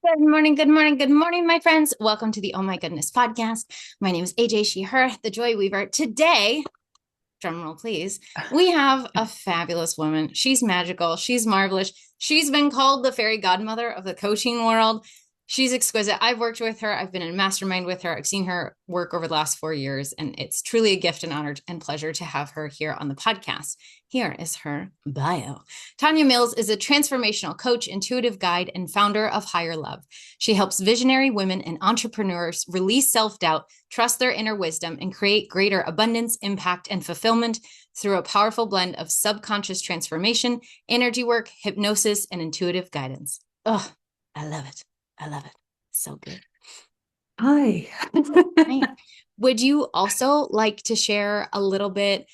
Good morning, good morning, good morning, my friends. Welcome to the Oh My Goodness podcast. My name is AJ, she, her, the Joy Weaver. Today, drum roll please, we have a fabulous woman. She's magical. She's marvelous. She's been called the fairy godmother of the coaching world. She's exquisite. I've worked with her. I've been in a mastermind with her. I've seen her work over the last 4 years, and it's truly a gift and honor and pleasure to have her here on the podcast. Here is her bio. Tonja Mills is a transformational coach, intuitive guide, and founder of Higher Love. She helps visionary women and entrepreneurs release self-doubt, trust their inner wisdom, and create greater abundance, impact, and fulfillment through a powerful blend of subconscious transformation, energy work, hypnosis, and intuitive guidance. Oh, I love it. I love it. So good. Hi. Right. Would you also like to share a little bit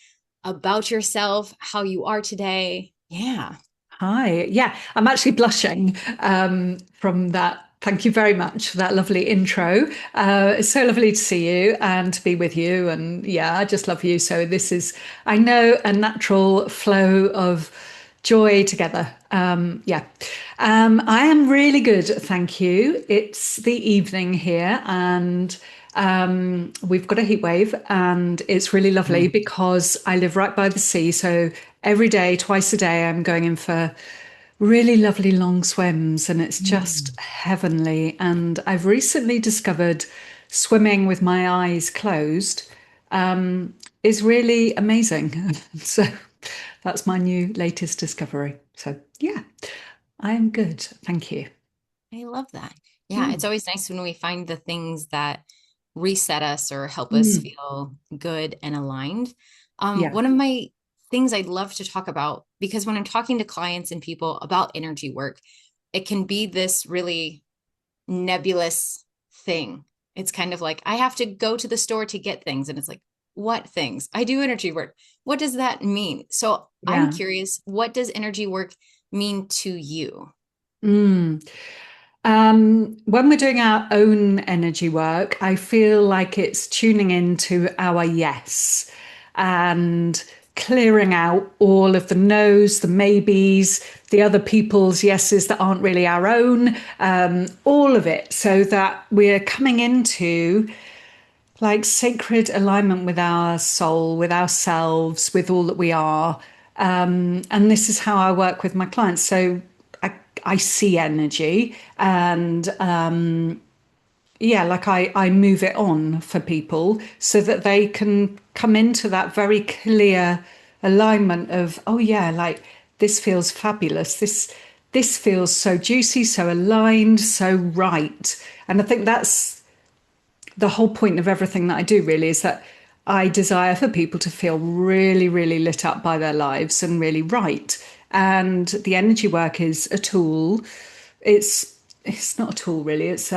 about yourself, how you are today? Yeah. Hi. Yeah, I'm actually blushing from that. Thank you very much for that lovely intro. It's so lovely to see you and to be with you. And yeah, I just love you. So this is, I know, a natural flow of joy together. I am really good. Thank you. It's the evening here and we've got a heat wave and it's really lovely Mm. because I live right by the sea. So every day, twice a day, I'm going in for really lovely long swims and it's just Mm. heavenly. And I've recently discovered swimming with my eyes closed is really amazing. So that's my new latest discovery. So yeah, I'm good. Thank you. I love that. Yeah, it's Mm. always nice when we find the things that reset us or help us Mm. feel good and aligned. Yeah. One of my things I'd love to talk about, because when I'm talking to clients and people about energy work, it can be this really nebulous thing. It's kind of like, I have to go to the store to get things. And it's like, what things? I do energy work. What does that mean? So I'm Yeah. curious, what does energy work mean to you? Mm. When we're doing our own energy work, I feel like it's tuning into our yes and clearing out all of the no's, the maybes, the other people's yeses that aren't really our own, all of it, so that we're coming into like sacred alignment with our soul, with ourselves, with all that we are. And this is how I work with my clients. So I see energy and yeah, like I move it on for people so that they can come into that very clear alignment of, oh yeah, like this feels fabulous. This feels so juicy, so aligned, so right. And I think that's the whole point of everything that I do really is that I desire for people to feel really, really lit up by their lives and really right. And the energy work is a tool. It's not a tool really. It's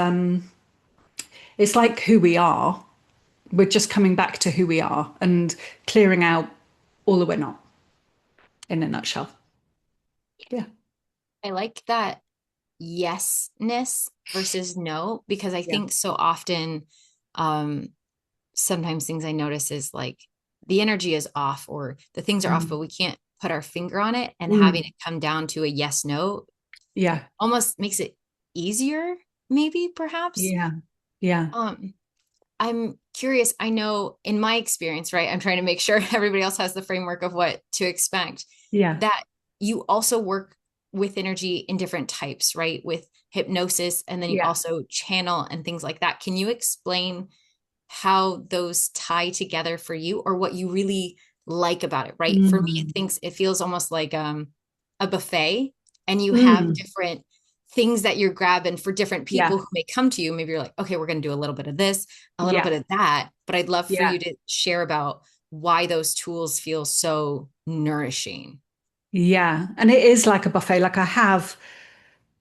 like who we are. We're just coming back to who we are and clearing out all that we're not in a nutshell. Yeah. I like that yesness versus no, because I Yeah. think so often, um, sometimes things I notice is like the energy is off or the things are off, Mm. but we can't put our finger on it. And having Mm. it come down to a yes, no Yeah. almost makes it easier, maybe, perhaps. Yeah. Yeah. Um, I'm curious. I know in my experience, right? I'm trying to make sure everybody else has the framework of what to expect, Yeah. that you also work with energy in different types, right? With hypnosis, and then you Yeah. also channel and things like that. Can you explain how those tie together for you or what you really like about it, right? For me, Mm. it feels almost like a buffet, and you have Mm. different things that you're grabbing for different Yeah. people who may come to you. Maybe you're like, okay, we're going to do a little bit of this, a little Yeah. bit of that, but I'd love for Yeah. you to share about why those tools feel so nourishing. Yeah. And it is like a buffet. Like I have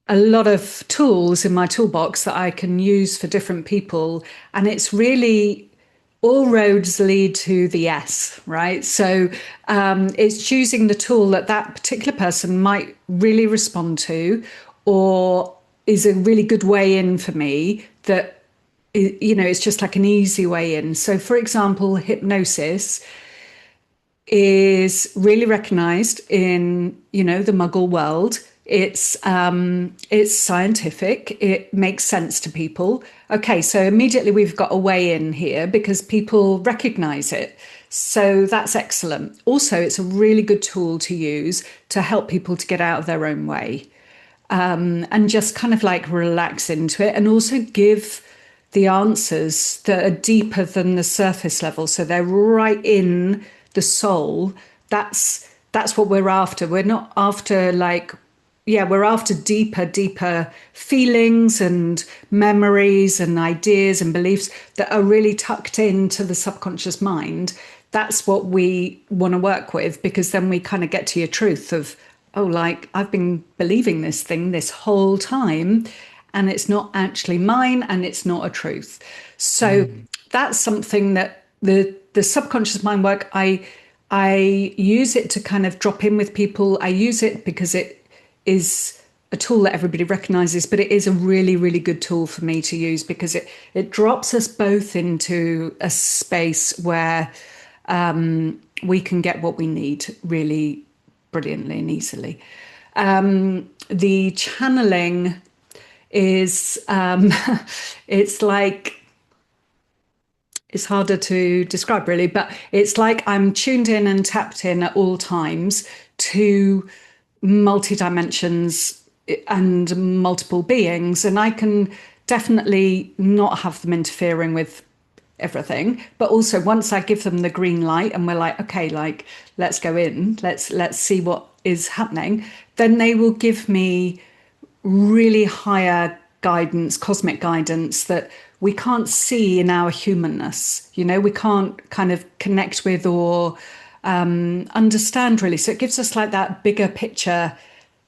a lot of tools in my toolbox that I can use for different people. And it's really all roads lead to the yes, right? So it's choosing the tool that that particular person might really respond to or is a really good way in for me that, it's just like an easy way in. So, for example, hypnosis is really recognized in, the Muggle world It's scientific. It makes sense to people. Okay, so immediately we've got a way in here because people recognize it. So that's excellent. Also, it's a really good tool to use to help people to get out of their own way, and just kind of like relax into it and also give the answers that are deeper than the surface level. So they're right in the soul. That's what we're after. We're not after like, yeah, we're after deeper feelings and memories and ideas and beliefs that are really tucked into the subconscious mind. That's what we want to work with, because then we kind of get to your truth of, oh, like I've been believing this thing this whole time and it's not actually mine and it's not a truth. So that's something that the subconscious mind work, I use it to kind of drop in with people. I use it because it is a tool that everybody recognizes, but it is a really, really good tool for me to use because it drops us both into a space where we can get what we need really brilliantly and easily. The channeling is it's like it's harder to describe really, but it's like I'm tuned in and tapped in at all times to multi dimensions and multiple beings, and I can definitely not have them interfering with everything. But also once I give them the green light and we're like, okay, like let's go in, let's see what is happening, then they will give me really higher guidance, cosmic guidance that we can't see in our humanness. You know, we can't kind of connect with or understand really. So it gives us like that bigger picture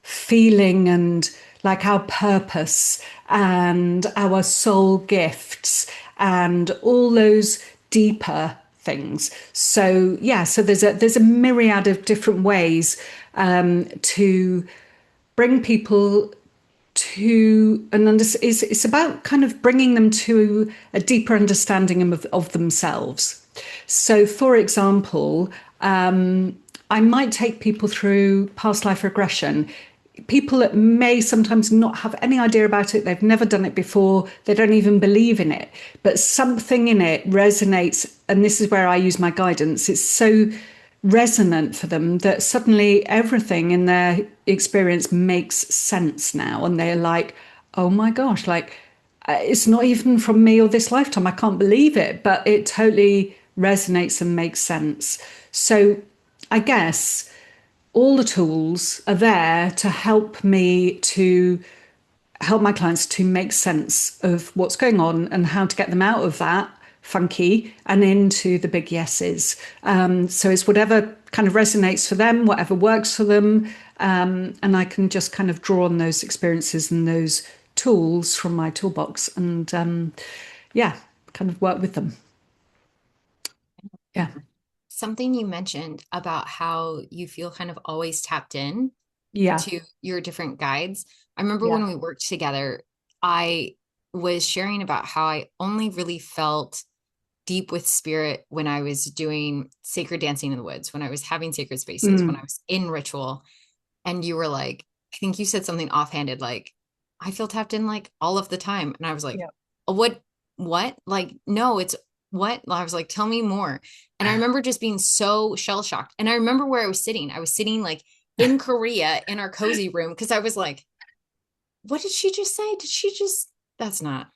feeling and like our purpose and our soul gifts and all those deeper things. So yeah, so there's a myriad of different ways to bring people to an it's about kind of bringing them to a deeper understanding of themselves. So, for example, I might take people through past life regression. People that may sometimes not have any idea about it, they've never done it before, they don't even believe in it, but something in it resonates. And this is where I use my guidance. It's so resonant for them that suddenly everything in their experience makes sense now. And they're like, oh my gosh, like it's not even from me or this lifetime. I can't believe it, but it totally resonates and makes sense. So I guess all the tools are there to help me to help my clients to make sense of what's going on and how to get them out of that funky and into the big yeses. So it's whatever kind of resonates for them, whatever works for them. And I can just kind of draw on those experiences and those tools from my toolbox and yeah, kind of work with them. Yeah. Something you mentioned about how you feel kind of always tapped in Yeah. to your different guides. I remember Yeah. when we worked together, I was sharing about how I only really felt deep with spirit when I was doing sacred dancing in the woods, when I was having sacred spaces, when I Mm. was in ritual. And you were like, I think you said something offhanded, like, I feel tapped in like all of the time. And I was like, Yeah. oh, what? Like, no, it's what? I was like, tell me more. And I remember just being so shell shocked. And I remember where I was sitting. I was sitting like in Korea in our cozy room because I was like, what did she just say? Did she just, that's not.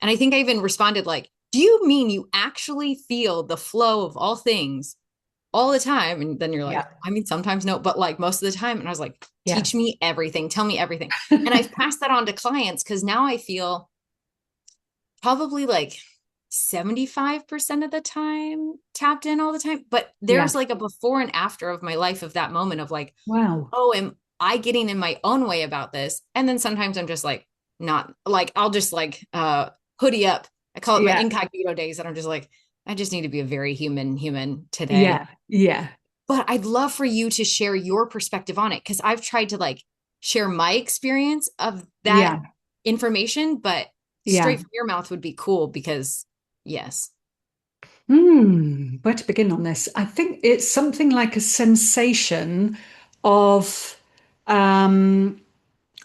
And I think I even responded like, do you mean you actually feel the flow of all things all the time? And then you're like, Yeah. I mean, sometimes no, but like most of the time. And I was like, Yeah. teach me everything, tell me everything. And I've passed that on to clients because now I feel probably like 75% of the time tapped in all the time. But there's Yeah. like a before and after of my life of that moment of like, Wow. oh, am I getting in my own way about this? And then sometimes I'm just like, not like, I'll just like hoodie up. I call it my Yeah. incognito days. And I'm just like, I just need to be a very human today. Yeah. Yeah. But I'd love for you to share your perspective on it because I've tried to like share my experience of that Yeah. information, but Yeah. straight from your mouth would be cool because yes. Where to begin on this? I think it's something like a sensation of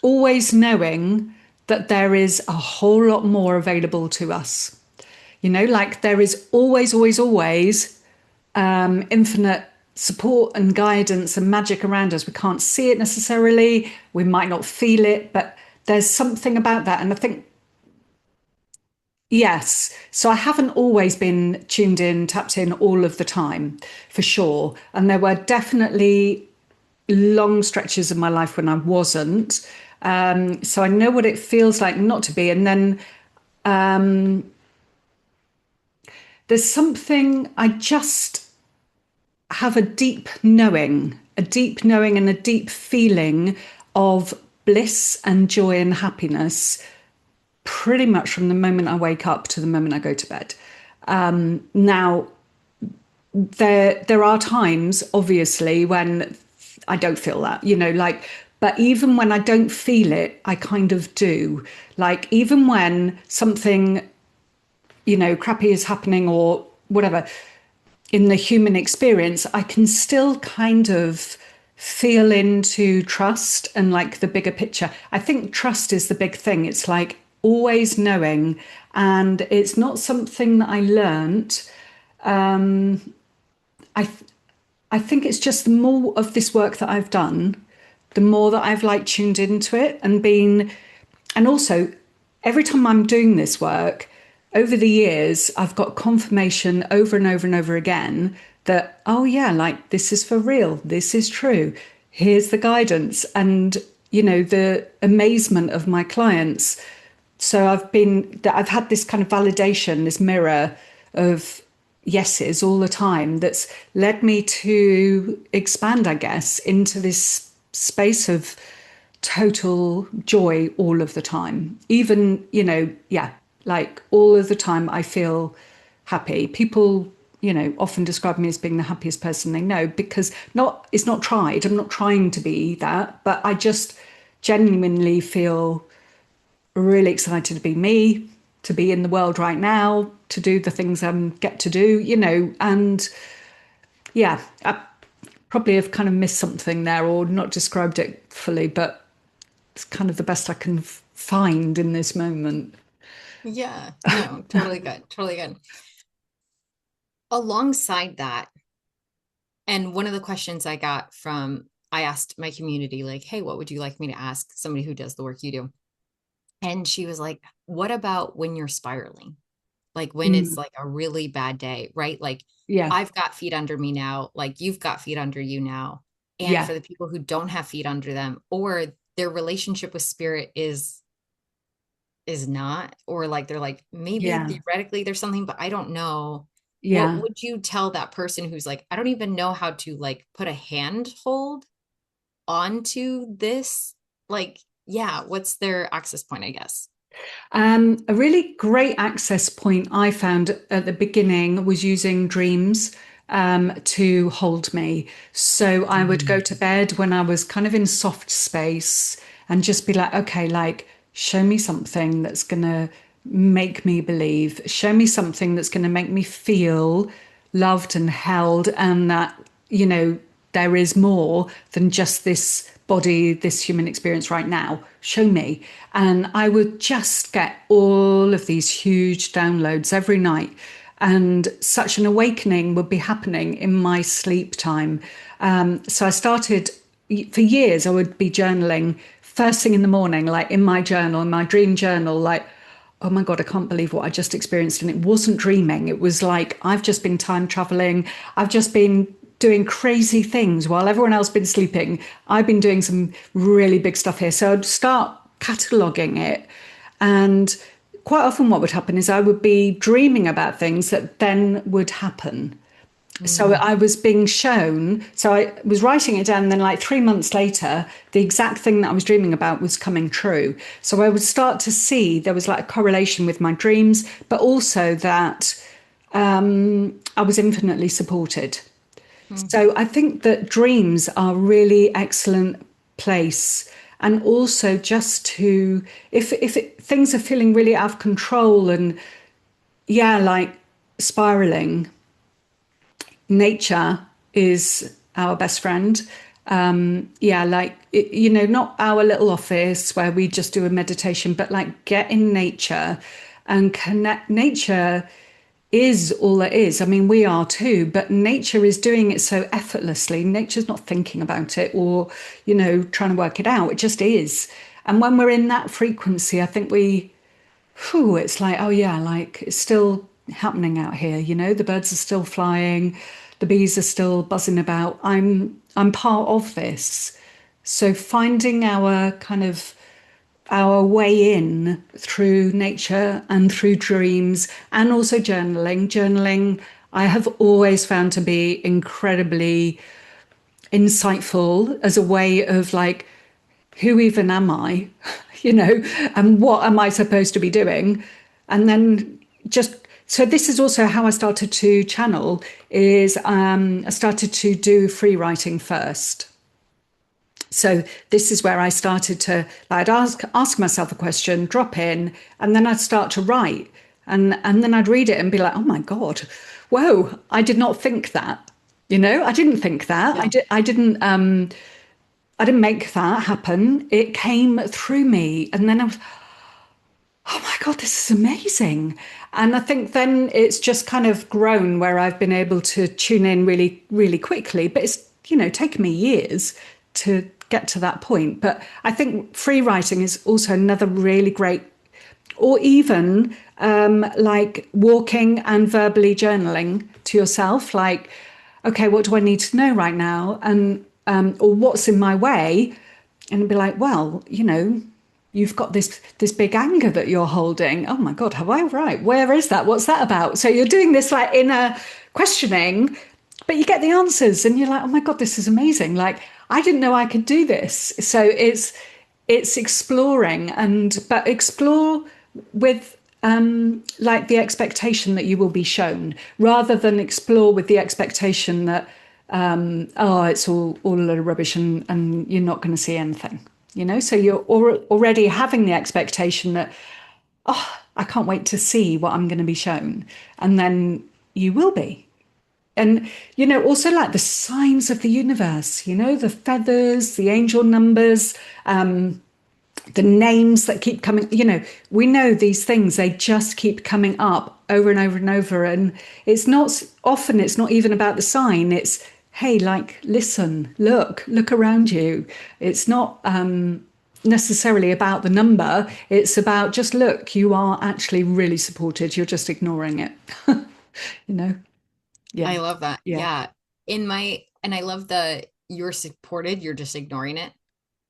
always knowing that there is a whole lot more available to us. Like there is always, always, always infinite support and guidance and magic around us. We can't see it necessarily. We might not feel it, but there's something about that. And I think, yes. So I haven't always been tuned in, tapped in all of the time, for sure. And there were definitely long stretches of my life when I wasn't. So I know what it feels like not to be. And then there's something I just have a deep knowing and a deep feeling of bliss and joy and happiness pretty much from the moment I wake up to the moment I go to bed. Now, there are times, obviously, when I don't feel that, but even when I don't feel it, I kind of do. Like, even when something, crappy is happening or whatever in the human experience, I can still kind of feel into trust and like the bigger picture. I think trust is the big thing. It's like always knowing, and it's not something that I learnt. I I think it's just the more of this work that I've done, the more that I've like tuned into it and been, and also every time I'm doing this work over the years, I've got confirmation over and over and over again that, oh yeah, like this is for real. This is true. Here's the guidance and, the amazement of my clients. So I've had this kind of validation, this mirror of yeses all the time that's led me to expand, I guess, into this space of total joy all of the time. Even, yeah, like all of the time I feel happy. People, often describe me as being the happiest person they know because it's not tried. I'm not trying to be that, but I just genuinely feel really excited to be me, to be in the world right now, to do the things I get to do, and yeah, I probably have kind of missed something there or not described it fully, but it's kind of the best I can find in this moment. Yeah, no, totally good. Totally good. Alongside that, and one of the questions I asked my community, like, hey, what would you like me to ask somebody who does the work you do? And she was like, what about when you're spiraling? Like when it's Mm, like a really bad day, right? Like yeah, I've got feet under me now, like you've got feet under you now. And yeah, for the people who don't have feet under them, or their relationship with spirit is not, or like they're like, maybe yeah, theoretically there's something, but I don't know. What yeah. would you tell that person who's like, I don't even know how to like put a handhold onto this? Like, yeah, what's their access point, I guess? A really great access point I found at the beginning was using dreams to hold me. So I would go to bed when I was kind of in soft space and just be like, okay, like, show me something that's going to make me believe, show me something that's going to make me feel loved and held, and that, there is more than just this body, this human experience right now. Show me. And I would just get all of these huge downloads every night. And such an awakening would be happening in my sleep time. So I started, for years, I would be journaling first thing in the morning, like in my journal, in my dream journal, like, oh my God, I can't believe what I just experienced. And it wasn't dreaming. It was like, I've just been time traveling. I've just been doing crazy things while everyone else been sleeping. I've been doing some really big stuff here. So I'd start cataloging it. And quite often what would happen is I would be dreaming about things that then would happen. So Mm, I was being shown, so I was writing it down, and then like 3 months later, the exact thing that I was dreaming about was coming true. So I would start to see there was like a correlation with my dreams, but also that I was infinitely supported. mm, So I think that dreams are really excellent place. And also just to, things are feeling really out of control and yeah, like spiraling, nature is our best friend. Yeah, like, not our little office where we just do a meditation, but like get in nature and connect. Nature is all it is. I mean, we are too, but nature is doing it so effortlessly. Nature's not thinking about it or, trying to work it out. It just is. And when we're in that frequency, I think it's like, oh yeah, like it's still happening out here, the birds are still flying, the bees are still buzzing about. I'm part of this. So finding our kind of our way in through nature and through dreams and also journaling. Journaling, I have always found to be incredibly insightful as a way of like, who even am I? And what am I supposed to be doing? And then just so this is also how I started to channel is I started to do free writing first. So this is where I started to I'd ask myself a question, drop in, and then I'd start to write. And then I'd read it and be like, oh my God, whoa, I did not think that. I didn't think that. Yeah. I didn't make that happen. It came through me. And then I was, oh my God, this is amazing. And I think then it's just kind of grown where I've been able to tune in really, really quickly. But it's, taken me years to get to that point. But I think free writing is also another really great, or even like walking and verbally journaling to yourself, like, okay, what do I need to know right now? And, or what's in my way? And be like, well, you've got this big anger that you're holding. Oh my God, have I right? Where is that? What's that about? So you're doing this like inner questioning, but you get the answers and you're like, oh my God, this is amazing. Like I didn't know I could do this. So it's exploring but explore with like the expectation that you will be shown rather than explore with the expectation that oh, it's all a load of rubbish and you're not going to see anything, so you're already having the expectation that, oh, I can't wait to see what I'm going to be shown. And then you will be. And, also like the signs of the universe, the feathers, the angel numbers, the names that keep coming, we know these things, they just keep coming up over and over and over. And it's not often, it's not even about the sign. It's, hey, like, listen, look around you. It's not necessarily about the number. It's about just look, you are actually really supported. You're just ignoring it, you know? Yeah. I love that. Yeah. Yeah. And I love the you're supported, you're just ignoring it.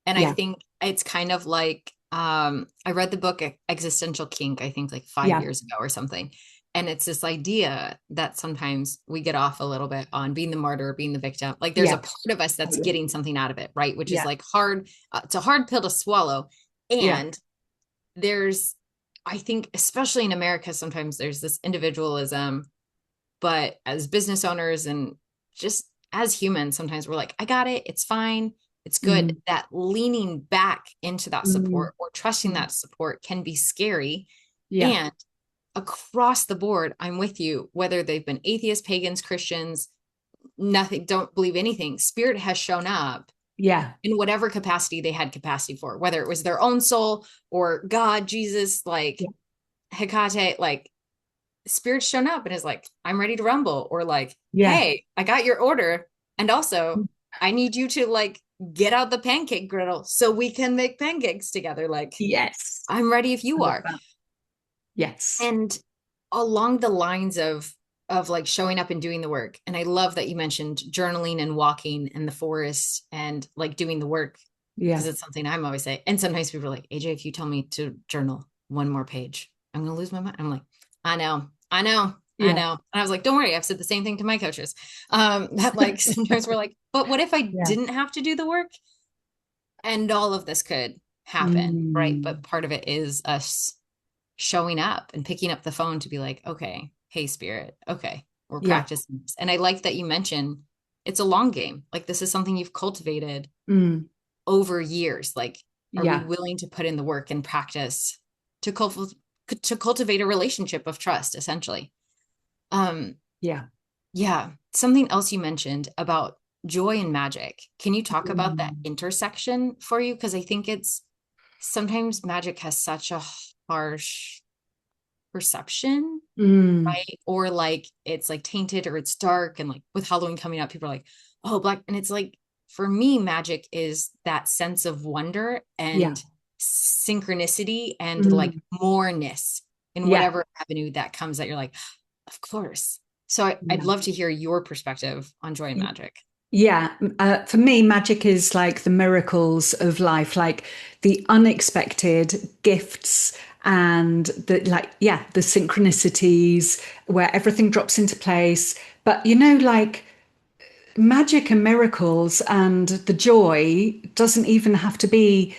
And I Yeah. think it's kind of like I read the book Existential Kink, I think like 5 years ago or something. And it's this idea that sometimes we get off a little bit on being the martyr, being the victim. Like there's a Yeah. part of us that's getting something out of it, right? Which is Yeah. like hard. It's a hard pill to swallow. Yeah. And there's, I think, especially in America, sometimes there's this individualism, but as business owners and just as humans, sometimes we're like, I got it. It's fine. It's good. Mm, That leaning back into that mm, support or trusting mm. that support can be scary. Yeah. And across the board, I'm with you, whether they've been atheists, pagans, Christians, nothing, don't believe anything. Spirit has shown up Yeah. in whatever capacity they had capacity for, whether it was their own soul or God, Jesus, like Yeah. Hecate, like Spirit's shown up and is like, I'm ready to rumble, or like, Yeah. hey, I got your order. And also, I need you to like get out the pancake griddle so we can make pancakes together. Like, Yes. I'm ready if I you love are. that. Yes. And along the lines of like showing up and doing the work. And I love that you mentioned journaling and walking in the forest and like doing the work because Yeah. it's something I'm always saying. And sometimes people are like, AJ, if you tell me to journal one more page, I'm gonna lose my mind. I'm like, I know, I know, I Yeah. know. And I was like, don't worry, I've said the same thing to my coaches. That like sometimes we're like, but what if I Yeah. didn't have to do the work and all of this could happen, right? Mm. But part of it is us showing up and picking up the phone to be like, okay, hey, spirit, okay, we're Yeah. practicing this. And I like that you mentioned it's a long game. Like this is something you've cultivated Mm. over years. Like, are we Yeah. willing to put in the work and practice to cultivate a relationship of trust, essentially? Um, Yeah. yeah. Something else you mentioned about joy and magic. Can you talk about that Mm. intersection for you? Because I think it's sometimes magic has such a harsh perception, Mm. right? Or like it's like tainted or it's dark. And like with Halloween coming up, people are like, oh, black. And it's like, for me, magic is that sense of wonder Yeah. and synchronicity and like Mm. moreness in Yeah. whatever avenue that comes that you're like, of course. So I'd Yeah. love to hear your perspective on joy and magic. Yeah, for me, magic is like the miracles of life, like the unexpected gifts and the like, yeah, the synchronicities where everything drops into place. But like magic and miracles and the joy doesn't even have to be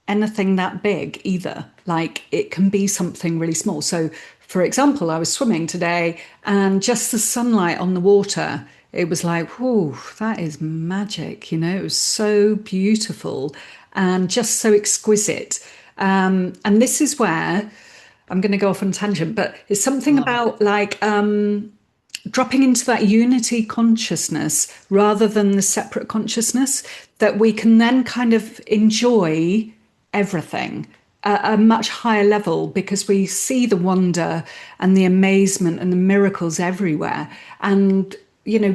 anything that big either. Like it can be something really small. So, for example, I was swimming today and just the sunlight on the water, it was like, whew, that is magic. It was so beautiful and just so exquisite. And this is where I'm going to go off on a tangent, but it's I something love it. about like dropping into that unity consciousness rather than the separate consciousness that we can then kind of enjoy everything at a much higher level because we see the wonder and the amazement and the miracles everywhere. And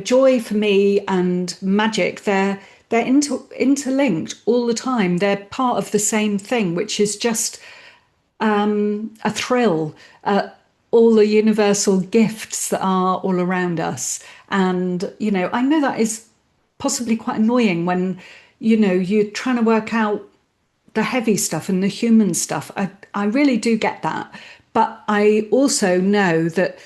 joy for me and magic, they're interlinked all the time. They're part of the same thing, which is just a thrill at all the universal gifts that are all around us. And, I know that is possibly quite annoying when, you're trying to work out the heavy stuff and the human stuff. I really do get that. But I also know that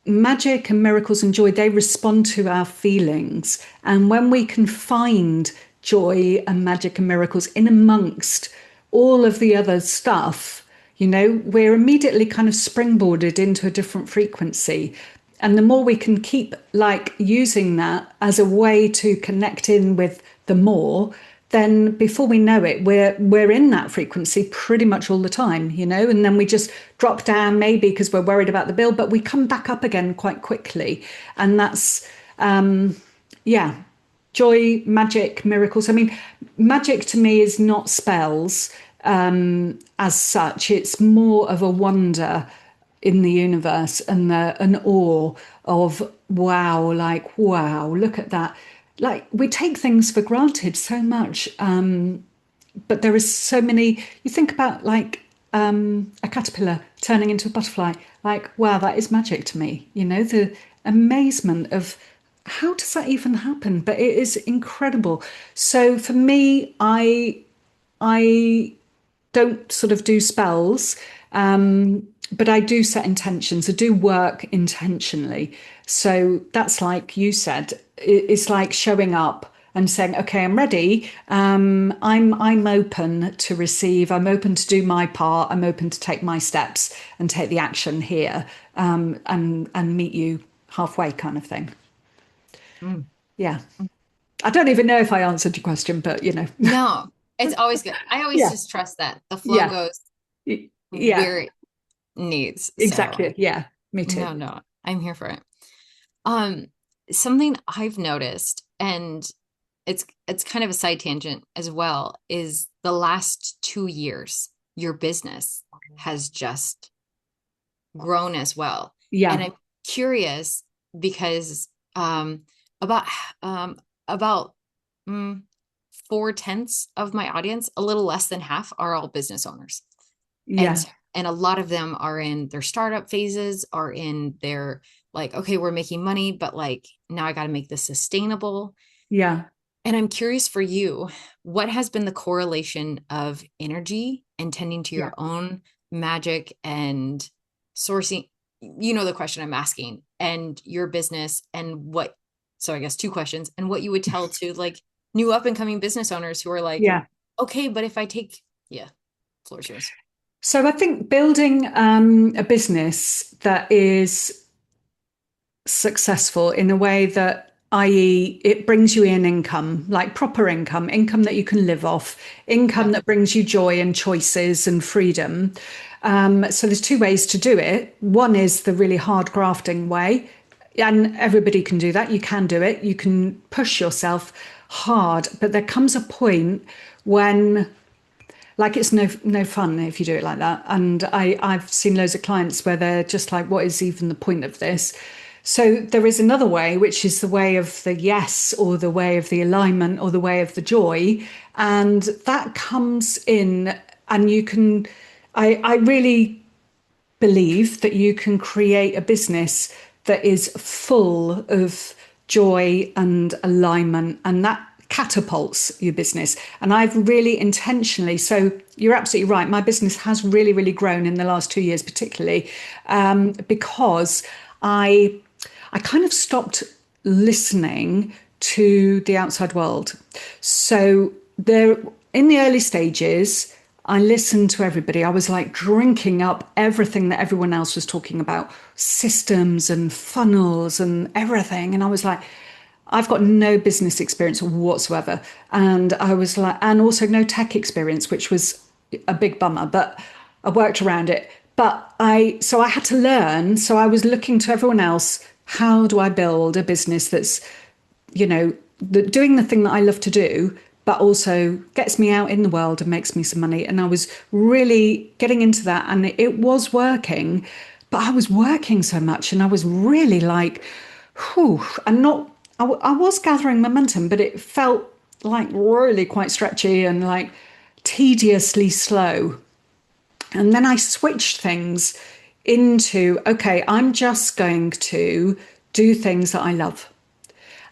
magic and miracles and joy, they respond to our feelings. And when we can find joy and magic and miracles in amongst all of the other stuff, we're immediately kind of springboarded into a different frequency. And the more we can keep like using that as a way to connect in with the more, then before we know it, we're in that frequency pretty much all the time, and then we just drop down maybe because we're worried about the bill, but we come back up again quite quickly. And that's yeah, joy, magic, miracles. I mean, magic to me is not spells as such. It's more of a wonder in the universe and an awe of wow, like wow, look at that. Like we take things for granted so much, but there is so many. You think about like a caterpillar turning into a butterfly. Like wow, that is magic to me. The amazement of how does that even happen? But it is incredible. So for me, I don't sort of do spells, but I do set intentions. I do work intentionally. So that's like you said, it's like showing up and saying, "Okay, I'm ready. I'm open to receive. I'm open to do my part. I'm open to take my steps and take the action here, and meet you halfway," kind of thing. Mm. Yeah. I don't even know if I answered your question, but No, it's always good. I always yeah, just trust that the flow yeah, goes yeah, where it needs. So exactly. Yeah, me too. no, I'm here for it. Um, Something I've noticed, and it's kind of a side tangent as well, is the last 2 years, your business has just grown as well. And Yeah, I'm curious because about about mm, 4/10 of my audience, a little less than half, are all business owners. yeah, And and a lot of them are in their startup phases, are in their like, okay, we're making money, but like now I got to make this sustainable. yeah, And I'm curious for you, what has been the correlation of energy and tending to yeah, your own magic and sourcing, the question I'm asking, and your business and what, so I guess two questions, and what you would tell to like new up and coming business owners who are like, yeah. okay, but if I take, yeah, floor's yours. So I think building a business that is successful in a way that, i.e., it brings you in income, like proper income, income that you can live off, income Yeah. that brings you joy and choices and freedom. So there's two ways to do it. One is the really hard grafting way, And everybody can do that. You can do it. You can push yourself hard, but there comes a point when like it's no fun if you do it like that. And I've seen loads of clients where they're just like, what is even the point of this? So there is another way, which is the way of the yes, or the way of the alignment, or the way of the joy. And that comes in, and you can, I really believe that you can create a business that is full of joy and alignment, and that catapults your business. And I've really intentionally, so you're absolutely right, my business has really grown in the last 2 years, particularly because I I kind of stopped listening to the outside world. So there, in the early stages, I listened to everybody. I was like drinking up everything that everyone else was talking about, systems and funnels and everything. And I was like, I've got no business experience whatsoever. And I was like, and also no tech experience, which was a big bummer, but I worked around it. So I had to learn. So I was looking to everyone else. How do I build a business that's, doing the thing that I love to do, but also gets me out in the world and makes me some money? And I was really getting into that, and it was working, but I was working so much, and I was really like, whew, and not, I was gathering momentum, but it felt like really quite stretchy and like tediously slow. And then I switched things into, okay, I'm just going to do things that I love.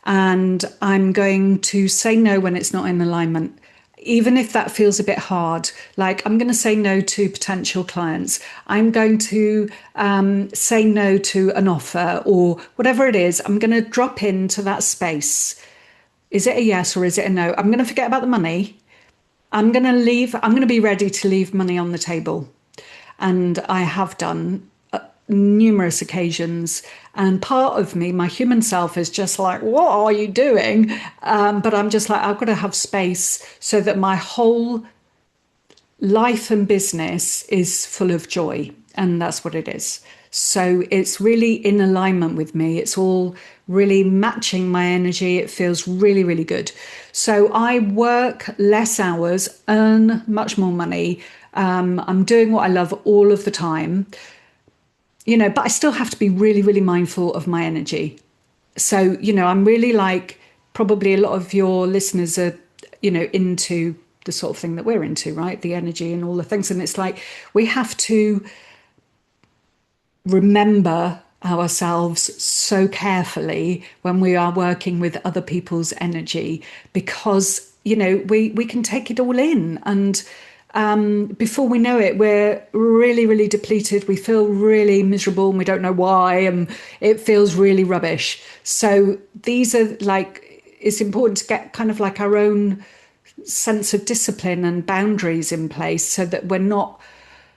And I'm going to say no when it's not in alignment, even if that feels a bit hard. Like, I'm going to say no to potential clients. I'm going to say no to an offer or whatever it is. I'm going to drop into that space. Is it a yes or is it a no? I'm going to forget about the money. I'm going to be ready to leave money on the table. And I have done numerous occasions. And part of me, my human self, is just like, what are you doing? But I'm just like, I've got to have space so that my whole life and business is full of joy. And that's what it is. So it's really in alignment with me. It's all really matching my energy. It feels really good. So I work less hours, earn much more money. I'm doing what I love all of the time, but I still have to be really mindful of my energy. So, I'm really like, probably a lot of your listeners are, into the sort of thing that we're into, right? The energy and all the things. And it's like, we have to remember ourselves so carefully when we are working with other people's energy, because we can take it all in, and before we know it, we're really depleted. We feel really miserable and we don't know why, and it feels really rubbish. So these are like, it's important to get kind of like our own sense of discipline and boundaries in place, so that we're not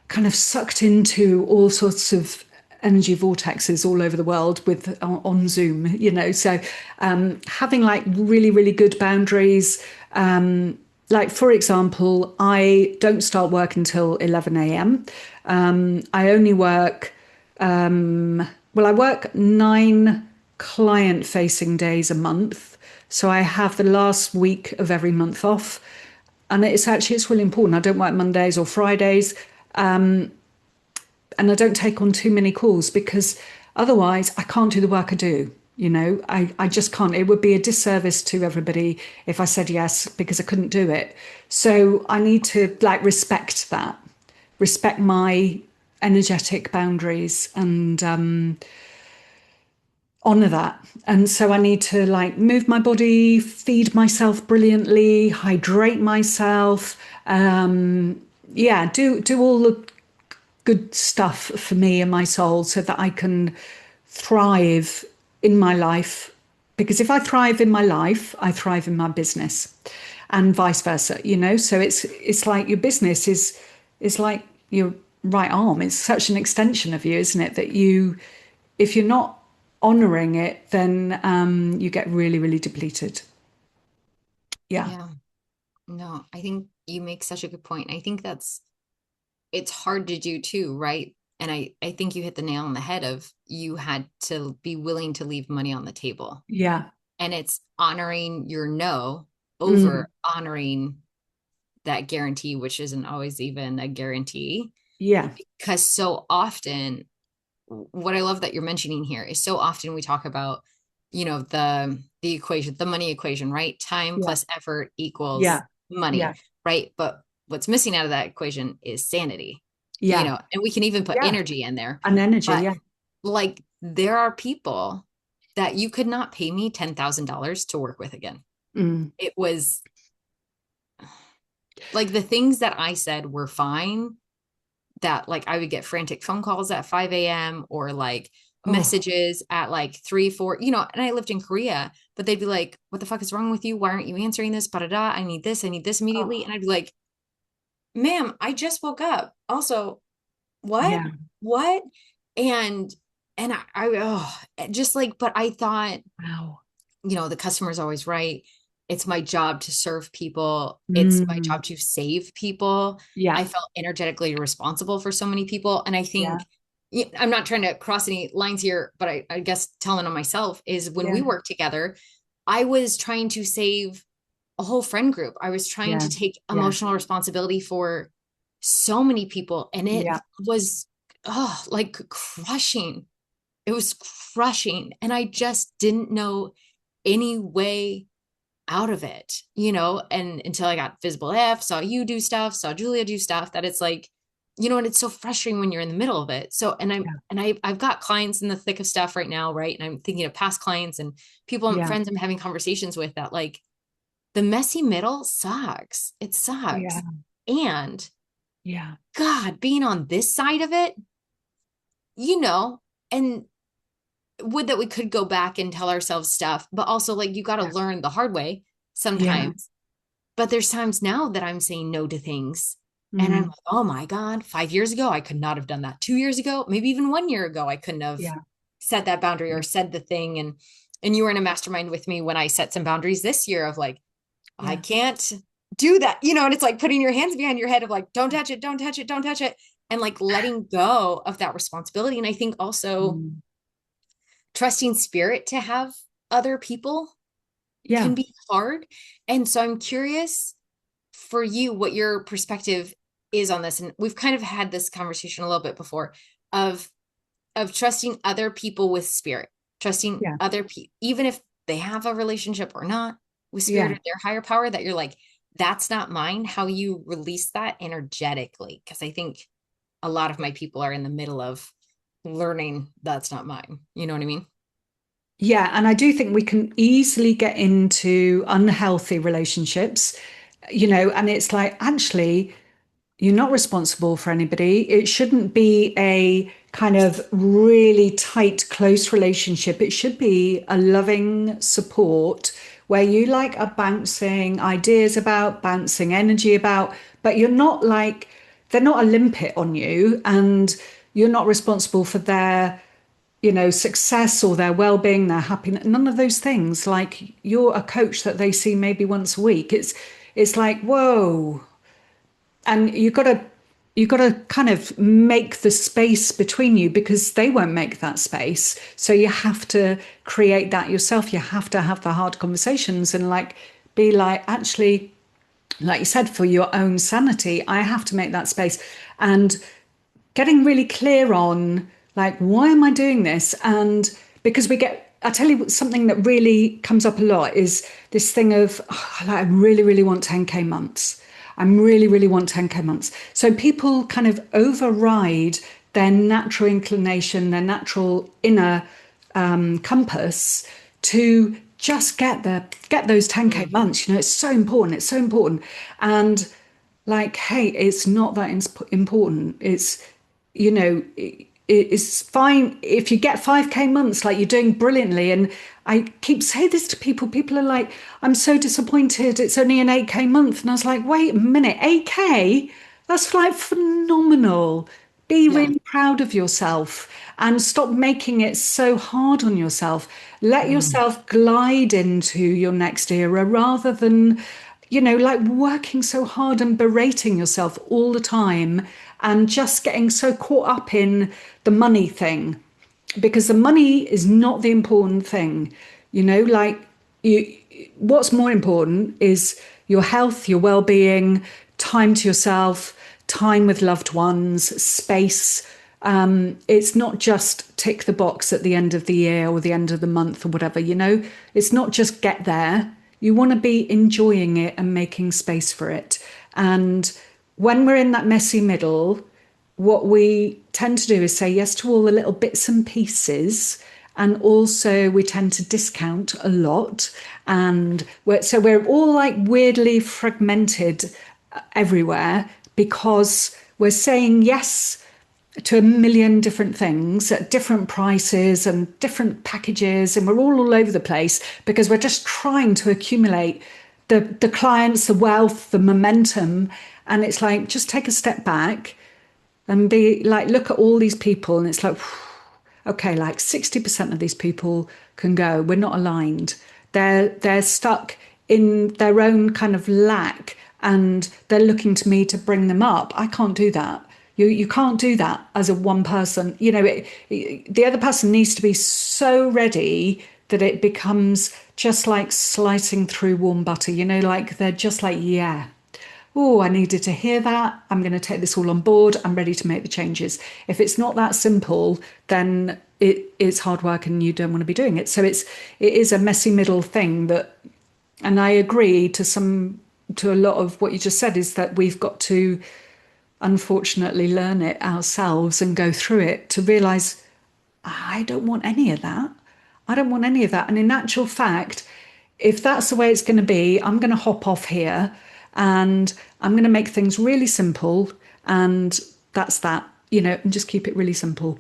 kind of sucked into all sorts of energy vortexes all over the world with on Zoom, So having like really good boundaries. Like, for example, I don't start work until 11 a.m. I only work, well, I work 9 client facing days a month. So I have the last week of every month off. And it's really important. I don't work Mondays or Fridays. And I don't take on too many calls, because otherwise I can't do the work I do. I just can't. It would be a disservice to everybody if I said yes because I couldn't do it. So I need to like respect that, respect my energetic boundaries, and honor that. And so I need to like move my body, feed myself brilliantly, hydrate myself. Yeah, do all the good stuff for me and my soul, so that I can thrive in my life. Because if I thrive in my life, I thrive in my business, and vice versa, So it's like your business is like your right arm. It's such an extension of you, isn't it? That if you're not honoring it, then you get really depleted. Yeah. Yeah. No, I think you make such a good point. I think it's hard to do too, right? And I think you hit the nail on the head of you had to be willing to leave money on the table. Yeah. And it's honoring your no over Mm. honoring that guarantee, which isn't always even a guarantee. Yeah. Because so often, what I love that you're mentioning here is so often we talk about, the equation, the money equation, right? Time Yeah. plus effort equals Yeah. money, Yeah. right? But what's missing out of that equation is sanity, Yeah. and we can even put Yeah. energy in there. And energy. But Yeah. like there are people that you could not pay me $10,000 to work with again. Mm. It was like the things that I said were fine, that like I would get frantic phone calls at 5 a.m. or like Oh. messages at like 3, 4, and I lived in Korea, but they'd be like, what the fuck is wrong with you? Why aren't you answering this? Da da. I need this immediately. And Oh. I'd be like, ma'am, I just woke up. Also, what? Yeah. What? And oh, just like, but I thought, Wow. the customer's always right. It's my job to serve people. It's my Mm. job to save people. I Yeah. felt energetically responsible for so many people. And I Yeah. think I'm not trying to cross any lines here, but I guess telling on myself is when we Yeah. worked together, I was trying to save a whole friend group. I was trying Yeah. to take Yeah. emotional responsibility for so many people. And it Yeah. was, like crushing. It was crushing. And I just didn't know any way out of it, and until I got Visible F, saw you do stuff, saw Julia do stuff, that it's like, and it's so frustrating when you're in the middle of it. So, Yeah. I've got clients in the thick of stuff right now, right? And I'm thinking of past clients and people and Yeah. friends I'm having conversations with that like the messy middle sucks. It Yeah. sucks. And Yeah. God, being on this side of it, and would that we could go back and tell ourselves stuff, but also like you got to Yeah. learn the hard way Yeah. sometimes. But there's times now that I'm saying no to things. And I'm Mm. like, oh my God, 5 years ago, I could not have done that. 2 years ago, maybe even 1 year ago, I couldn't have Yeah. set that boundary or Yeah. said the thing. And you were in a mastermind with me when I set some boundaries this year of like, I Yeah. can't do that, and it's like putting your hands behind your head of like, don't touch it, don't touch it, don't touch it. And like letting go of that responsibility. And I think also Mm. trusting spirit to have other people can Yeah. be hard. And so I'm curious for you what your perspective is on this. And we've kind of had this conversation a little bit before of trusting other people with spirit, trusting Yeah. other people, even if they have a relationship or not, with spirit Yeah. or their higher power, that you're like, that's not mine. How you release that energetically. Cause I think a lot of my people are in the middle of learning that's not mine. You know what I mean? Yeah, and I do think we can easily get into unhealthy relationships, and it's like, actually, you're not responsible for anybody. It shouldn't be a kind of really tight, close relationship. It should be a loving support where you like are bouncing ideas about, bouncing energy about, but you're not like, they're not a limpet on you and you're not responsible for their success or their well-being, their happiness, none of those things. Like you're a coach that they see maybe once a week. It's like, whoa. And you got to kind of make the space between you because they won't make that space. So you have to create that yourself. You have to have the hard conversations and like be like, actually, like you said, for your own sanity, I have to make that space. And getting really clear on like, why am I doing this? And because I tell you something that really comes up a lot is this thing of, oh, like, I really, really want 10K months. I really, really want 10K months. So people kind of override their natural inclination, their natural inner compass to just get those 10K Mm. months. It's so important. It's so important. And like, hey, it's not that important. It's fine if you get 5K months, like you're doing brilliantly. And I keep saying this to people. People are like, I'm so disappointed. It's only an 8K month. And I was like, wait a minute, 8K? That's like phenomenal. Be Yeah. really proud of yourself and stop making it so hard on yourself. Let Mm. yourself glide into your next era rather than like working so hard and berating yourself all the time and just getting so caught up in the money thing, because the money is not the important thing. Like, you, what's more important is your health, your well-being, time to yourself, time with loved ones, space. It's not just tick the box at the end of the year or the end of the month or whatever. It's not just get there. You want to be enjoying it and making space for it. And when we're in that messy middle, what we tend to do is say yes to all the little bits and pieces. And also, we tend to discount a lot. And we're all like weirdly fragmented everywhere because we're saying yes to a million different things at different prices and different packages. And we're all over the place because we're just trying to accumulate the clients, the wealth, the momentum. And it's like, just take a step back and be like, look at all these people. And it's like, okay, like 60% of these people can go. We're not aligned. They're stuck in their own kind of lack and they're looking to me to bring them up. I can't do that. You can't do that as a one person. The other person needs to be so ready that it becomes just like slicing through warm butter. Like they're just like, yeah, oh, I needed to hear that. I'm going to take this all on board. I'm ready to make the changes. If it's not that simple, then it's hard work and you don't want to be doing it. So it is a messy middle thing that, and I agree to a lot of what you just said, is that we've got to unfortunately learn it ourselves and go through it to realize I don't want any of that. I don't want any of that. And in actual fact, if that's the way it's going to be, I'm going to hop off here and I'm going to make things really simple. And that's that, and just keep it really simple.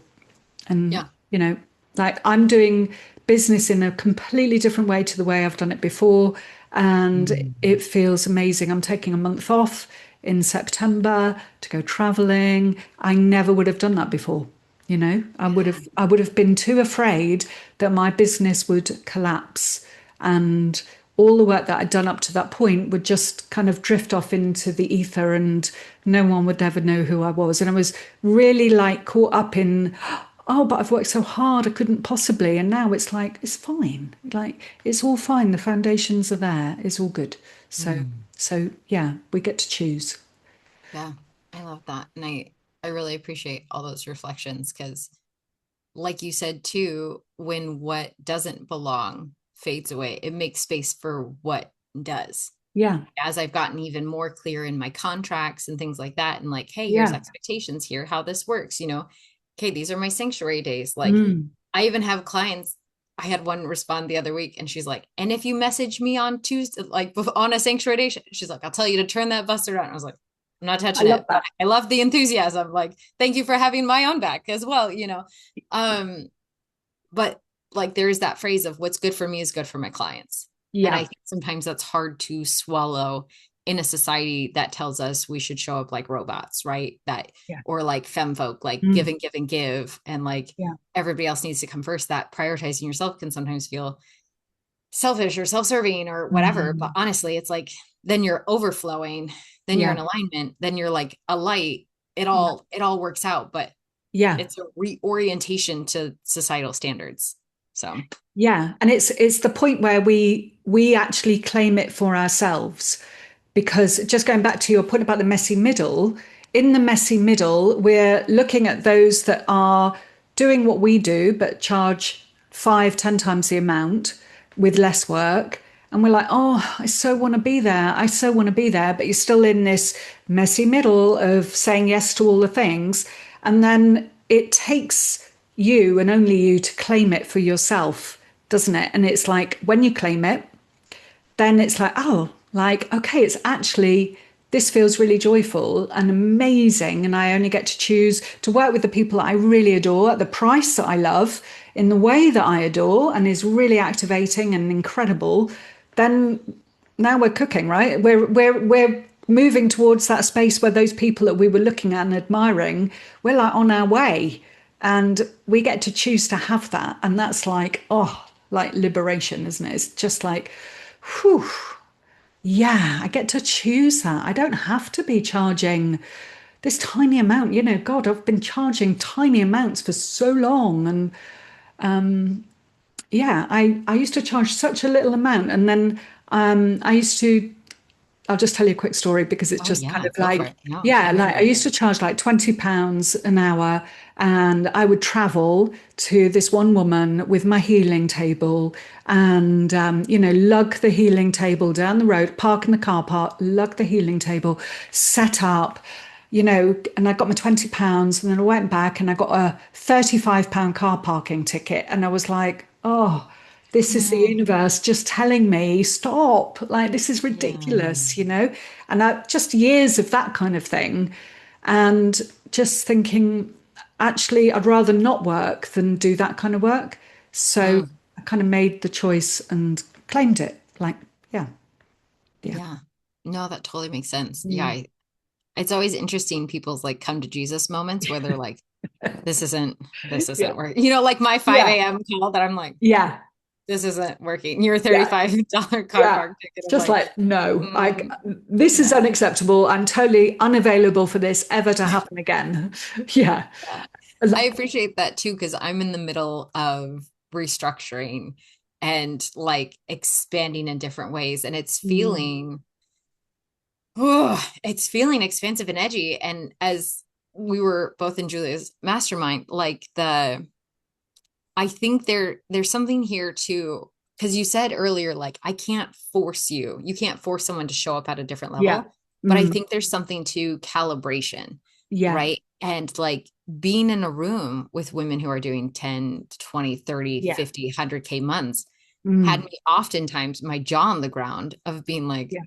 And, Yeah. like I'm doing business in a completely different way to the way I've done it before. And it feels amazing. I'm taking a month off in September to go traveling. I never would have done that before. I would have been too afraid that my business would collapse and all the work that I'd done up to that point would just kind of drift off into the ether and no one would ever know who I was. And I was really like caught up in, oh, but I've worked so hard, I couldn't possibly. And now it's like, it's fine. Like, it's all fine. The foundations are there. It's all good. So, Mm. so yeah, we get to choose. Yeah, I love that. And I really appreciate all those reflections because, like you said too, when what doesn't belong fades away, it makes space for what does. Yeah. As I've gotten even more clear in my contracts and things like that, and like, hey, here's Yeah. expectations here, how this works, okay, these are my sanctuary days. Like, Mm. I even have clients. I had one respond the other week and she's like, and if you message me on Tuesday, like on a sanctuary day, she's like, I'll tell you to turn that bus around. I was like, I'm not I touching love it, but that. I love the enthusiasm. Like, thank you for having my own back as well. Um, but like there's that phrase of what's good for me is good for my clients. And I Yeah. think sometimes that's hard to swallow in a society that tells us we should show up like robots, right? That Yeah. or like femfolk, like give Mm. and give and give, and like Yeah. everybody else needs to come first. That prioritizing yourself can sometimes feel selfish or self-serving or whatever. But Mm. honestly, it's like then you're overflowing, then you're Yeah. in alignment, then you're like a light. It Yeah. all it all works out, but Yeah. it's a reorientation to societal standards. So Yeah. And it's the point where we actually claim it for ourselves. Because just going back to your point about the messy middle, in the messy middle, we're looking at those that are doing what we do, but charge 5, 10 times the amount with less work. And we're like, oh, I so want to be there. I so want to be there. But you're still in this messy middle of saying yes to all the things. And then it takes you and only you to claim it for yourself, doesn't it? And it's like when you claim it, then it's like, oh, like, okay, it's actually, this feels really joyful and amazing. And I only get to choose to work with the people that I really adore at the price that I love in the way that I adore and is really activating and incredible. Then now we're cooking, right? We're moving towards that space where those people that we were looking at and admiring, we're like on our way. And we get to choose to have that. And that's like, oh, like liberation, isn't it? It's just like, whew, yeah, I get to choose that. I don't have to be charging this tiny amount. God, I've been charging tiny amounts for so long. And yeah, I used to charge such a little amount. And then I used to I'll just tell you a quick story because it's Oh just kind yeah, of go for like, it. No, yeah, I'm like I in. used to charge like £20 an hour, and I would travel to this one woman with my healing table and, lug the healing table down the road, park in the car park, lug the healing table, set up, and I got my £20, and then I went back and I got a £35 car parking ticket. And I was like, oh, this is the No. universe just telling me, stop, like this is Yeah. ridiculous. And just years of that kind of thing. And just thinking, actually, I'd rather not work than do that kind of work. So Mm, I kind of made the choice and claimed it. Like, yeah, yeah. yeah. No, that totally makes sense. Yeah, Mm. it's always interesting people's like come to Jesus moments where they're like, this Yeah. isn't working. Like my Yeah. 5 a.m. call that I'm like, Yeah. this isn't working. Your Yeah. $35 car Yeah. park ticket. I'm Just like, like, no, mm, this is no. unacceptable. I'm totally unavailable for this ever to happen again. Yeah. Yeah. I appreciate that too, because I'm in the middle of restructuring and like expanding in different ways. And Mm. it's feeling expansive and edgy. And as we were both in Julia's mastermind, like I think there's something here too, because you said earlier, like, I can't force you. You can't force someone to show up at a different Yeah. level. But I Mm. think there's something to calibration, Yeah. right? And like being in a room with women who are doing 10, 20, 30, Yeah. 50, 100K months had Mm. me oftentimes my jaw on the ground of being like, Yeah.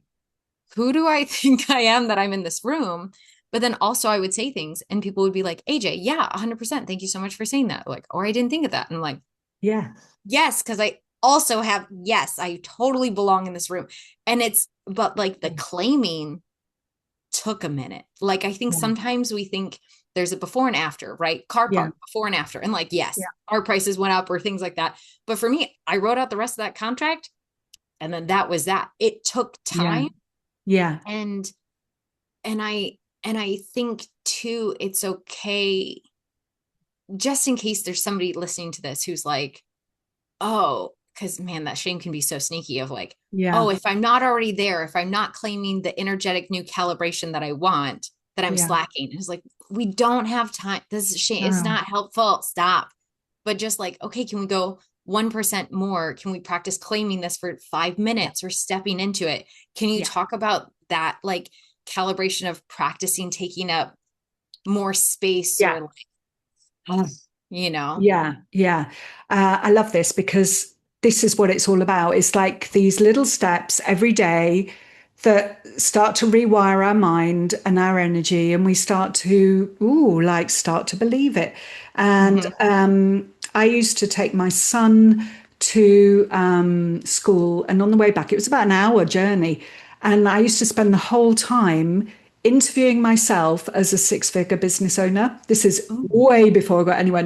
who do I think I am that I'm in this room? But then also I would say things and people would be like, AJ, yeah, 100%. Thank you so much for saying that. Like, or I didn't think of that. And I'm like, Yeah. yes, because I also have, yes, I totally belong in this room. And but like the Yeah. claiming took a minute. Like, I think Yeah. sometimes we think there's a before and after, right? Car Yeah. park, before and after. And like, Yeah. yes, our prices went up or things like that. But for me, I wrote out the rest of that contract and then that was that. It took Yeah. time. Yeah. And and I think too, it's okay, just in case there's somebody listening to this who's like, oh, because man, that shame can be so sneaky of like, Yeah. oh, if I'm not already there, if I'm not claiming the energetic new calibration that I want, that I'm Yeah. slacking. It's like, we don't have time. This shame is No. not helpful. Stop. But just like, okay, can we go 1% more? Can we practice claiming this for 5 minutes or stepping into it? Can you Yeah. talk about that, like calibration of practicing taking up more space Yeah. or like, you know? Yeah, yeah. I love this because this is what it's all about. It's like these little steps every day that start to rewire our mind and our energy, and we start to, start to believe it. And Mhm. I used to take my son to school, and on the way back, it was about an hour journey. And I used to spend the whole time interviewing myself as a six-figure business owner. This is Ooh, way before I got anywhere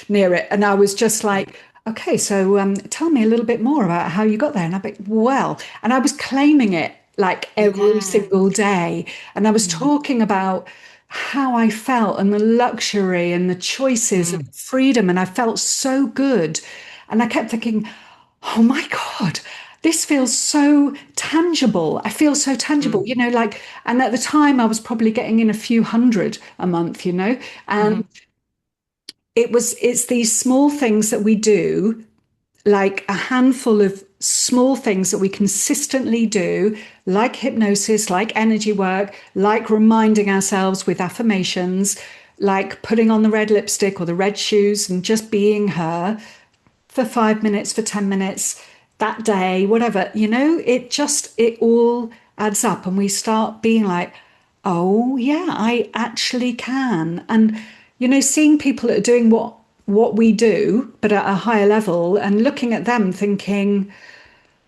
near it. And I was just like, okay, so tell me a little bit more about how you got there. And I'd be, well, and I was claiming it like every yeah. single day. And I was Mhm. talking about how I felt and the luxury and the choices and Mm, freedom. And I felt so good. And I kept thinking, oh my God, this feels so tangible. I feel so tangible, mm, like, and at the time I was probably getting in a few hundred a month, and mhm, it's these small things that we do, like a handful of small things that we consistently do, like hypnosis, like energy work, like reminding ourselves with affirmations, like putting on the red lipstick or the red shoes and just being her for 5 minutes, for 10 minutes that day, whatever, it all adds up. And we start being like, oh, yeah, I actually can. And, seeing people that are doing what we do, but at a higher level and looking at them thinking,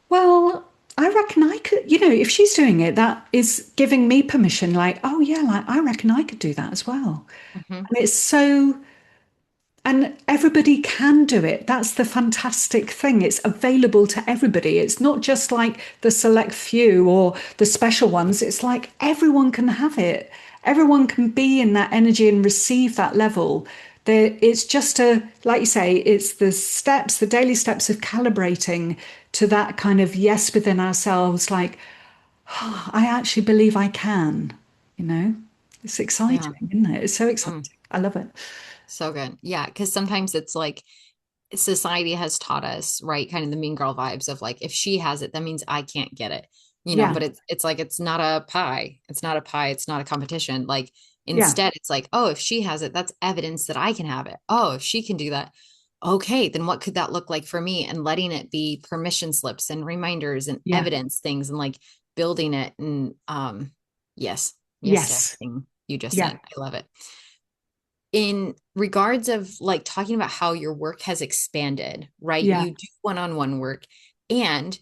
well, I reckon I could, if she's doing it, that is giving me permission, like, oh, yeah, like I reckon I could do that as well. mhm. And it's so And everybody can do it. That's the fantastic thing. It's available to everybody. It's not just like the select few or the special ones. It's like everyone can have it. Everyone can be in that energy and receive that level. It's just like you say, it's the steps, the daily steps of calibrating to that kind of yes within ourselves, like, oh, I actually believe I can, you know? It's Yeah. exciting, isn't it? It's so Mm, exciting. I love it. so good. Yeah. Cause sometimes it's like society has taught us, right? Kind of the mean girl vibes of like, if she has it, that means I can't get it, Yeah, but it's like, it's not a pie. It's not a pie. It's not a competition. Like, yeah. instead, it's like, oh, if she has it, that's evidence that I can have it. Oh, if she can do that. Okay, then what could that look like for me? And letting it be permission slips and reminders and Yeah. evidence things and like building it. And yes, yes to Yes. everything you just Yeah. said. I love it. In regards of like talking about how your work has expanded, right? Yeah. You do one-on-one work and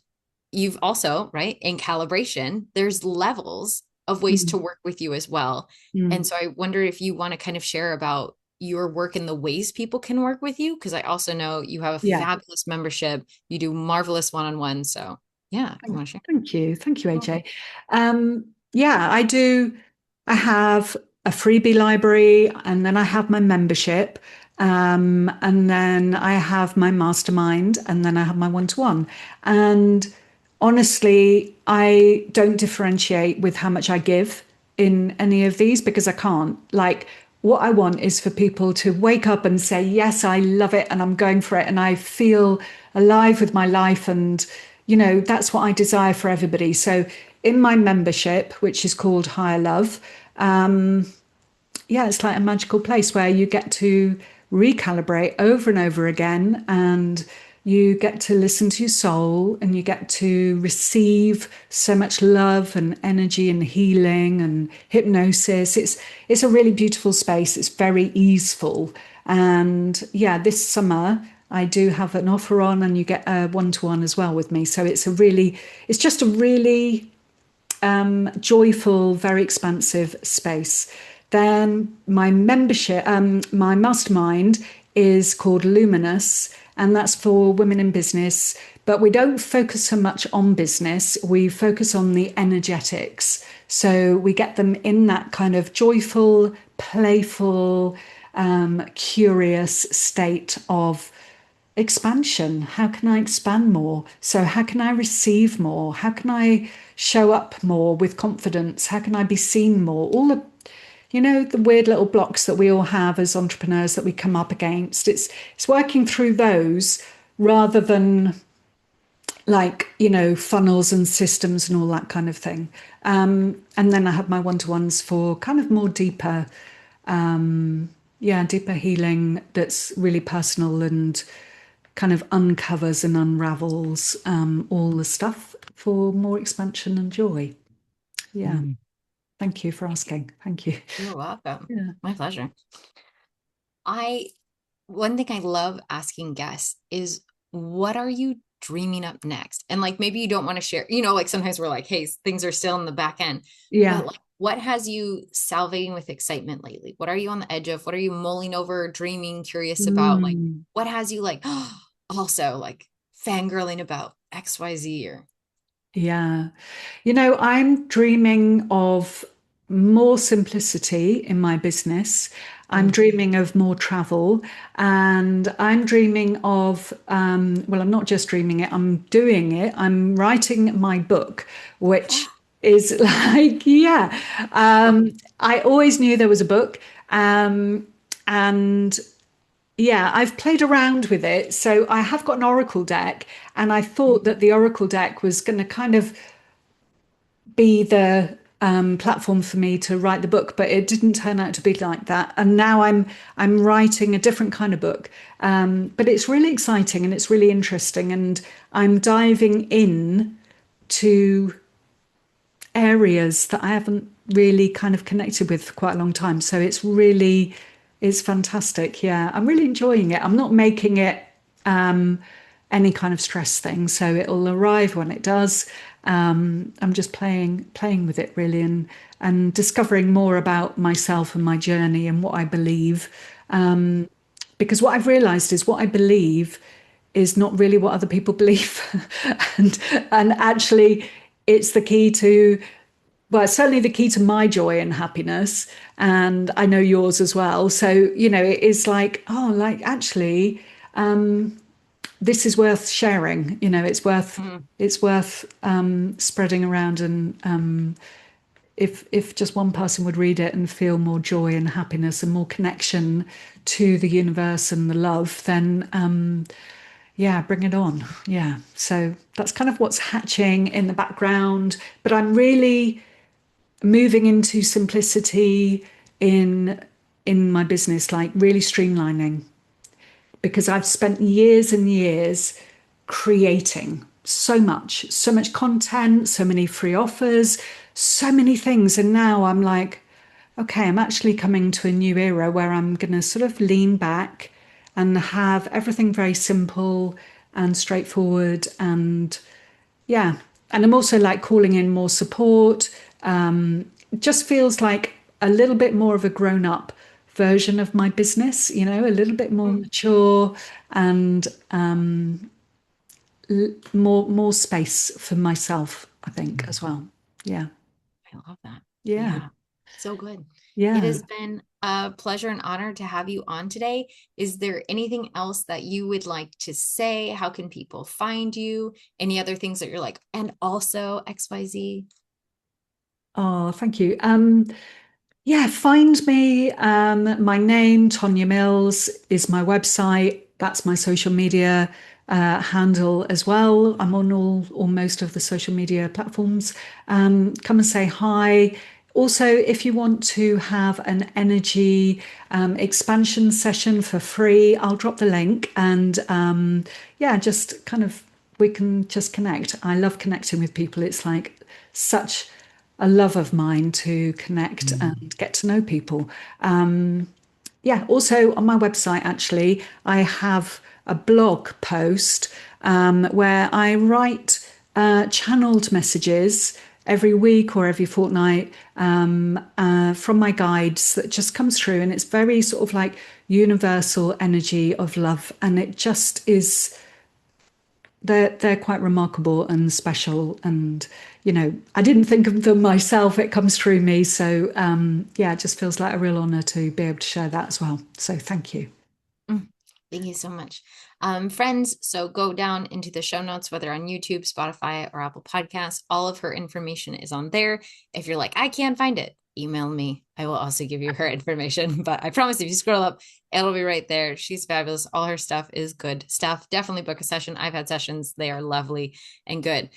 you've also, right, in calibration, there's levels of ways Mm, to work with you as well. And mm. so I wonder if you want to kind of share about your work and the ways people can work with you, because I also know you have a Yeah. fabulous membership, you do marvelous one-on-one. So yeah, if you want to share. Thank you. Thank you, You're welcome. AJ. Yeah, I do. I have a freebie library and then I have my membership. And then I have my mastermind and then I have my one-to-one. And honestly, I don't differentiate with how much I give in any of these because I can't. Like, what I want is for people to wake up and say, yes, I love it and I'm going for it. And I feel alive with my life. And, that's what I desire for everybody. So, in my membership, which is called Higher Love, yeah, it's like a magical place where you get to recalibrate over and over again, and you get to listen to your soul, and you get to receive so much love and energy and healing and hypnosis. It's a really beautiful space. It's very easeful. And yeah, this summer I do have an offer on, and you get a one-to-one as well with me. So it's just a really joyful, very expansive space. Then my mastermind is called Luminous, and that's for women in business. But we don't focus so much on business, we focus on the energetics. So we get them in that kind of joyful, playful, curious state of expansion. How can I expand more? So, how can I receive more? How can I show up more with confidence? How can I be seen more? All the weird little blocks that we all have as entrepreneurs that we come up against. It's working through those rather than like, funnels and systems and all that kind of thing. And then I have my one-to-ones for kind of more deeper, deeper healing that's really personal and kind of uncovers and unravels all the stuff for more expansion and joy. Yeah. Mm. Thank you for asking. Thank you. You're welcome. Yeah. My pleasure. I One thing I love asking guests is what are you dreaming up next? And like maybe you don't want to share, like sometimes we're like, hey, things are still in the back end, Yeah. but like what has you salivating with excitement lately? What are you on the edge of? What are you mulling over, dreaming, curious about? Like Mm. what has you like also like fangirling about XYZ or Yeah. I'm dreaming of more simplicity in my business. I'm mm. dreaming of more travel, and I'm dreaming of, well, I'm not just dreaming it, I'm doing it. I'm writing my book, which is like, yeah. I always knew there was a book. And yeah, I've played around with it. So I have got an Oracle deck, and I thought that the Oracle deck was going to kind of be the platform for me to write the book, but it didn't turn out to be like that. And now I'm writing a different kind of book, but it's really exciting and it's really interesting, and I'm diving in to areas that I haven't really kind of connected with for quite a long time. So it's fantastic. Yeah, I'm really enjoying it. I'm not making it any kind of stress thing, so it'll arrive when it does. I'm just playing with it really, and discovering more about myself and my journey and what I believe. because what I've realized is what I believe is not really what other people believe. and and actually it's the key to, well, it's certainly the key to my joy and happiness. And I know yours as well. So, it is like, oh, like actually, this is worth sharing. Mm, It's worth spreading around. And if just one person would read it and feel more joy and happiness and more connection to the universe and the love, then yeah, bring it on. Yeah. So that's kind of what's hatching in the background. But I'm really moving into simplicity in in my business, like really streamlining, because I've spent years and years creating so much content, so many free offers, so many things. And now I'm like, okay, I'm actually coming to a new era where I'm going to sort of lean back and have everything very simple and straightforward. And yeah. And I'm also like calling in more support. Just feels like a little bit more of a grown up version of my business, a little bit more mm. mature and more space for myself, I think, as well. Yeah. I love that. Yeah. Yeah. So good. It Yeah. has been a pleasure and honor to have you on today. Is there anything else that you would like to say? How can people find you? Any other things that you're like, and also XYZ? Oh, thank you. Yeah, find me. My name, Tonja Mills, is my website. That's my social media handle as well. I'm on all most of the social media platforms. Come and say hi. Also, if you want to have an energy expansion session for free, I'll drop the link and yeah, just kind of we can just connect. I love connecting with people. It's like such a love of mine to connect and get to know people. Yeah, also on my website, actually, I have a blog post where I write channeled messages every week or every fortnight from my guides that just comes through. And it's very sort of like universal energy of love. And it just is they're quite remarkable and special. And I didn't think of them myself. It comes through me. So yeah, it just feels like a real honor to be able to share that as well. So thank you. Mm, Thank you so much. Friends, so go down into the show notes, whether on YouTube, Spotify, or Apple Podcasts. All of her information is on there. If you're like, I can't find it, email me. I will also give you her information. But I promise if you scroll up, it'll be right there. She's fabulous. All her stuff is good stuff. Definitely book a session. I've had sessions, they are lovely and good.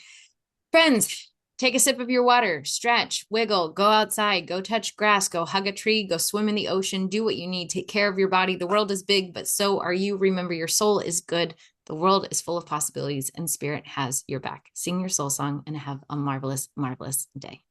Friends, take a sip of your water, stretch, wiggle, go outside, go touch grass, go hug a tree, go swim in the ocean, do what you need, take care of your body. The world is big, but so are you. Remember, your soul is good. The world is full of possibilities, and spirit has your back. Sing your soul song and have a marvelous, marvelous day.